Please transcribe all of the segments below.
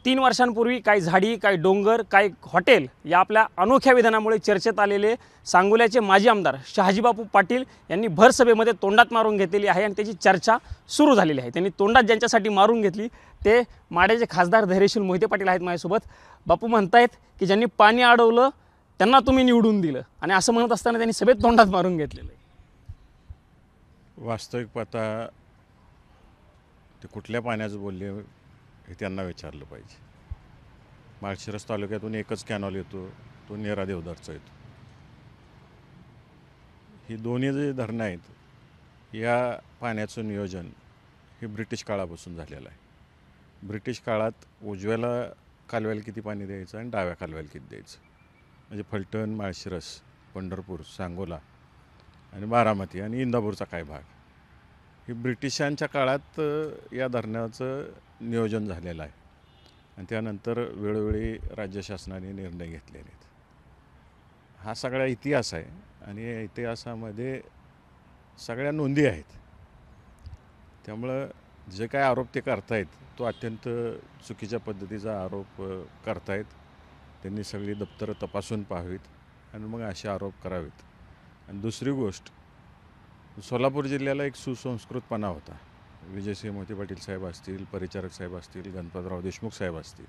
3 वर्षांपूर्वी काही झाडी, काही डोंगर, काही हॉटेल या आपल्या अनोख्या विधानामुळे चर्चेत आलेले सांगोल्याचे माजी आमदार शहाजीबापू पाटील यांनी भर सभेमध्ये तोंडात मारून घेतलेली आहे आणि त्याची चर्चा सुरू झालेली आहे। त्यांनी तोंडात ज्यांच्यासाठी मारून घेतली ते माढ्याचे खासदार धैर्यशील मोहिते पाटील आहेत माझ्यासोबत। बापू म्हणतायत की ज्यांनी पाणी अडवलं त्यांना तुम्ही निवडून दिलं आणि असं म्हणत असताना त्यांनी सभेत तोंडात मारून घेतलेलं आहे। वास्तविक पाहता ते कुठल्या पाण्याचं बोलले हे त्यांना विचारलं पाहिजे। माळशिरस तालुक्यातून एकच कॅनॉल येतो, तो नेरा देवदारचा येतो। ही दोन्ही जे धरणं आहेत या पाण्याचं नियोजन हे ब्रिटिश काळापासून झालेलं आहे। ब्रिटिश काळात उजव्याला कालव्याला किती पाणी द्यायचं आणि डाव्या कालव्याला किती द्यायचं, म्हणजे फलटण, माळशिरस, पंढरपूर, सांगोला आणि बारामती आणि इंदापूरचा काय भाग, हे ब्रिटिशांच्या काळात या धरणाचं नियोजन झालेलं आहे आणि त्यानंतर वेळोवेळी राज्य शासनाने निर्णय घेतलेले आहेत। हा सगळा इतिहास आहे आणि या इतिहासामध्ये सगळ्या नोंदी आहेत। त्यामुळं जे काय आरोप ते करतायत तो अत्यंत चुकीच्या पद्धतीचा आरोप करतायत। त्यांनी सगळी दप्तरं तपासून पाहावीत आणि मग असे आरोप करावेत। आणि दुसरी गोष्ट, सोलापूर जिल्ह्याला एक सुसंस्कृतपणा होता। विजयसिंह मोहिते पाटील साहेब असतील, परिचारक साहेब असतील, गणपतराव देशमुख साहेब असतील,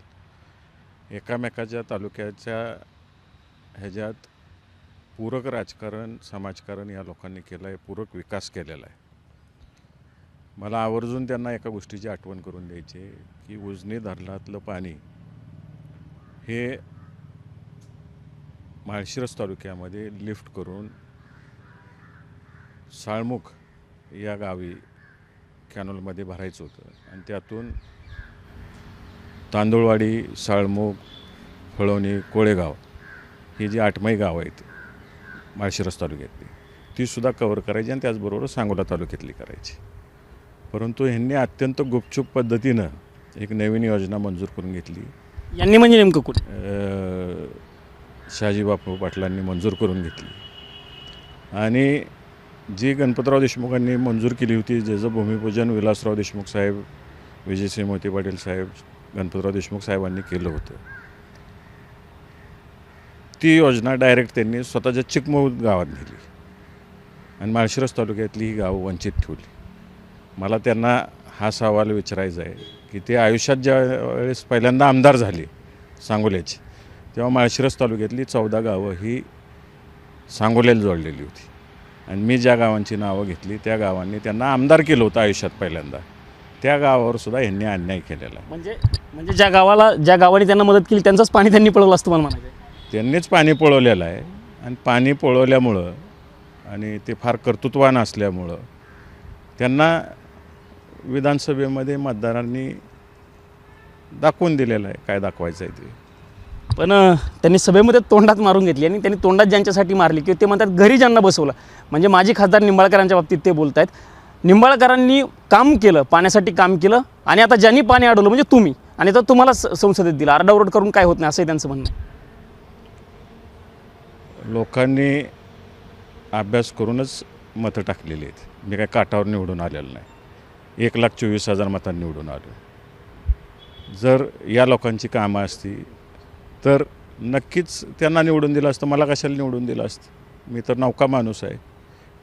एकामेकाच्या तालुक्याच्या ह्याच्यात पूरक राजकारण, समाजकारण या लोकांनी केलं आहे, पूरक विकास केलेला आहे। मला आवर्जून त्यांना एका गोष्टीची आठवण करून द्यायची की उजनी धरणातलं पाणी हे माळशिरस तालुक्यामध्ये लिफ्ट करून साळमुख या गावी कॅनॉलमध्ये भरायचं होतं आणि त्यातून तांदूळवाडी, साळमुख, फळवणी, कोळेगाव ही जी 8 गावं आहेत माळशिरस तालुक्यातली तीसुद्धा कव्हर करायची आणि त्याचबरोबर सांगोला तालुक्यातली करायची। परंतु ह्यांनी अत्यंत गुपचूप पद्धतीनं एक नवीन योजना मंजूर करून घेतली। यांनी म्हणजे नेमकं कुठे? शहाजीबापू पाटलांनी मंजूर करून घेतली आणि जी गणपतराव देशमुखांनी मंजूर केली होती, ज्याचं भूमिपूजन विलासराव देशमुख साहेब, विजयसिंह मोहिते पाटील साहेब, गणपतराव देशमुख साहेबांनी केलं होतं, ती योजना डायरेक्ट त्यांनी स्वतःच्या चिकमौद गावात नेली आणि माळशिरस तालुक्यातली ही गावं वंचित ठेवली। मला त्यांना हा सवाल विचारायचा आहे की ते आयुष्यात ज्या वेळेस पहिल्यांदा आमदार झाले सांगोल्याचे, तेव्हा माळशिरस तालुक्यातली 14 गावं ही सांगोल्याला जोडलेली होती आणि मी ज्या गावांची नावं घेतली त्या गावांनी त्यांना आमदार केलं होतं आयुष्यात पहिल्यांदा, त्या गावावर सुद्धा यांनी अन्याय केलेला आहे। म्हणजे ज्या गावाने त्यांना मदत केली त्यांचंच पाणी त्यांनी पळवलं असतं मला म्हणायचं। त्यांनीच पाणी पळवलेलं आहे आणि पाणी पळवल्यामुळं आणि ते फार कर्तृत्वान असल्यामुळं त्यांना विधानसभेमध्ये मतदारांनी दाखवून दिलेलं आहे काय दाखवायचं आहे ते। पण त्यांनी सभेमध्ये तोंडात मारून घेतली आणि त्यांनी तोंडात ज्यांच्यासाठी मारली किंवा ते म्हणतात घरी ज्यांना बसवलं, म्हणजे माजी खासदार निंबाळकरांच्या बाबतीत ते बोलत आहेत, निंबाळकरांनी काम केलं, पाण्यासाठी काम केलं आणि आता ज्यांनी पाणी अडवलं म्हणजे तुम्ही, आणि आता तुम्हाला संसदेत दिलं, आरडाओरड करून काय होत नाही असंही त्यांचं म्हणणं आहे। लोकांनी अभ्यास करूनच मतं टाकलेली आहेत। मी काय काठावर निवडून आलेलं नाही, 1,24,000 मतांनी निवडून आलो। जर या लोकांची कामं असती तर नक्कीच त्यांना निवडून दिलं असतं। मला कशाला निवडून दिलं असतं? मी तर नौका माणूस आहे,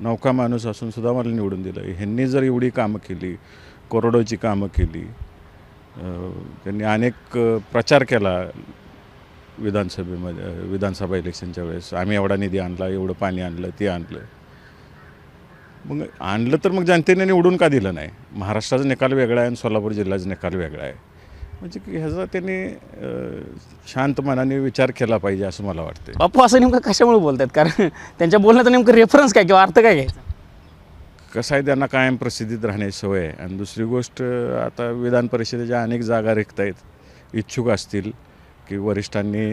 नौका माणूस असूनसुद्धा मला निवडून दिलं। ह्यांनी जर एवढी कामं केली, कोरडोची कामं केली, त्यांनी अनेक प्रचार केला विधानसभेमध्ये, विधानसभा इलेक्शनच्या वेळेस आम्ही एवढा निधी आणला, एवढं पाणी आणलं, ते आणलं, मग आणलं तर मग जनतेने निवडून का दिलं नाही? महाराष्ट्राचा निकाल वेगळा आहे आणि सोलापूर जिल्ह्याचा निकाल वेगळा आहे, म्हणजे की ह्याचा त्यांनी शांत मनाने विचार केला पाहिजे असं मला वाटतं। बापू असं नेमकं कशामुळे बोलतात? कारण त्यांच्या बोलण्याचा नेमकं रेफरन्स काय किंवा अर्थ काय घ्यायचा? कसं आहे, त्यांना कायम प्रसिद्धीत राहण्याची सवय आहे आणि दुसरी गोष्ट, आता विधान परिषदेच्या अनेक जागा रिक्त आहेत, इच्छुक असतील की वरिष्ठांनी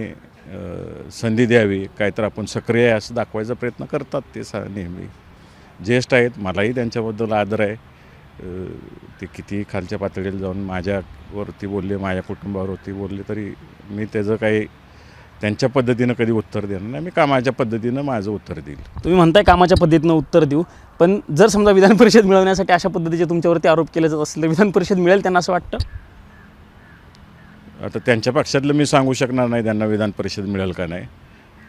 संधी द्यावी, काहीतर आपण सक्रिय आहे असं दाखवायचा प्रयत्न करतात ते नेहमी। ज्येष्ठ आहेत, मलाही त्यांच्याबद्दल आदर आहे। ते किती खालच्या पातळीला जाऊन माझ्यावरती बोलले, माझ्या कुटुंबावरती बोलले, तरी मी त्याचं काही त्यांच्या पद्धतीनं कधी उत्तर देणार नाही। मी कामाच्या पद्धतीनं माझं उत्तर देईल। तुम्ही म्हणताय कामाच्या पद्धतीनं उत्तर देऊ, पण जर समजा विधान परिषद मिळवण्यासाठी अशा पद्धतीचे तुमच्यावरती आरोप केले जात असले, विधान परिषद मिळेल त्यांना असं वाटतं? आता त्यांच्या पक्षातलं मी सांगू शकणार नाही त्यांना विधान परिषद मिळेल का नाही.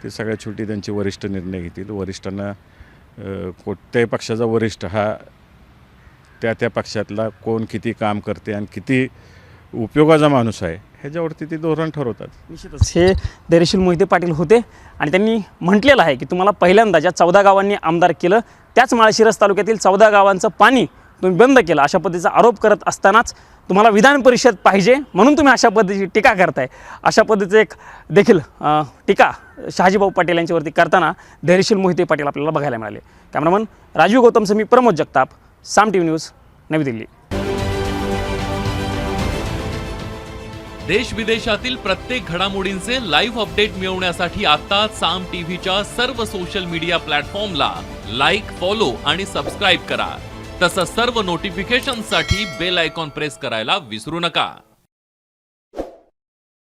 ते सगळ्यात शेवटी त्यांचे वरिष्ठ निर्णय घेतील. वरिष्ठांना कोणत्याही पक्षाचा वरिष्ठ हा त्या पक्षातला कोण किती काम करते आणि किती उपयोगाचा माणूस आहे ह्याच्यावरती ते धोरण ठरवतात. निश्चितच हे धैर्यशील मोहिते पाटील होते आणि त्यांनी म्हटलेलं आहे की तुम्हाला पहिल्यांदा ज्या 14 गावांनी आमदार केलं त्याच माळशिरस तालुक्यातील 14 गावांचं पाणी तुम्ही बंद केलं अशा पद्धतीचा आरोप करत असतानाच तुम्हाला विधान परिषद पाहिजे म्हणून तुम्ही अशा पद्धतीची टीका करताय. अशा पद्धतीचं एक देखील टीका शहाजीभाऊ पाटील यांच्यावरती करताना धैर्यशील मोहिते पाटील आपल्याला बघायला मिळाले. कॅमेरामन राजीव गौतमसह मी प्रमोद जगताप, साम टीव्ही न्यूज, नवी दिल्ली. देश विदेशातील प्रत्येक घडामोडींचे लाईव्ह अपडेट मिळवण्यासाठी आता साम टीव्हीच्या सर्व सोशल मीडिया प्लॅटफॉर्मला लाईक, फॉलो आणि सबस्क्राईब करा. तसंच सर्व नोटिफिकेशनसाठी बेल आयकॉन प्रेस करायला विसरू नका.